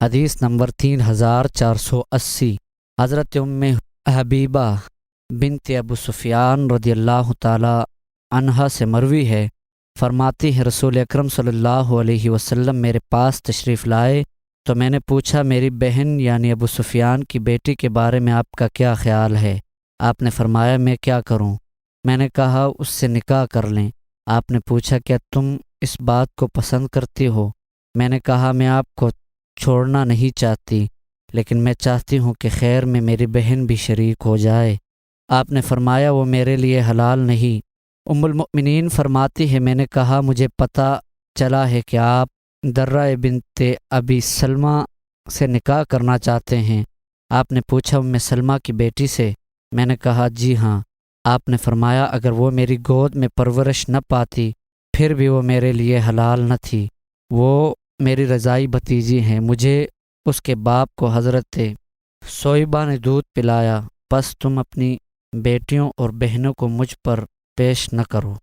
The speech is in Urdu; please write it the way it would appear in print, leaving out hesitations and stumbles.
حدیث نمبر 3480۔ حضرت حبیبہ بنت ابو سفیان رضی اللہ تعالی عنہا سے مروی ہے، فرماتی ہیں رسول اکرم صلی اللہ علیہ وسلم میرے پاس تشریف لائے تو میں نے پوچھا میری بہن یعنی ابو سفیان کی بیٹی کے بارے میں آپ کا کیا خیال ہے؟ آپ نے فرمایا میں کیا کروں؟ میں نے کہا اس سے نکاح کر لیں۔ آپ نے پوچھا کیا تم اس بات کو پسند کرتی ہو؟ میں نے کہا میں آپ کو چھوڑنا نہیں چاہتی، لیکن میں چاہتی ہوں کہ خیر میں میری بہن بھی شریک ہو جائے۔ آپ نے فرمایا وہ میرے لیے حلال نہیں۔ ام المؤمنین فرماتی ہے میں نے کہا مجھے پتہ چلا ہے کہ آپ درہ بنت ابی سلمہ سے نکاح کرنا چاہتے ہیں۔ آپ نے پوچھا ام سلمہ کی بیٹی سے؟ میں نے کہا جی ہاں۔ آپ نے فرمایا اگر وہ میری گود میں پرورش نہ پاتی پھر بھی وہ میرے لیے حلال نہ تھی، وہ میری رضائی بھتیجی ہیں۔ مجھے اس کے باپ کو حضرت صویبہ نے دودھ پلایا، پس تم اپنی بیٹیوں اور بہنوں کو مجھ پر پیش نہ کرو۔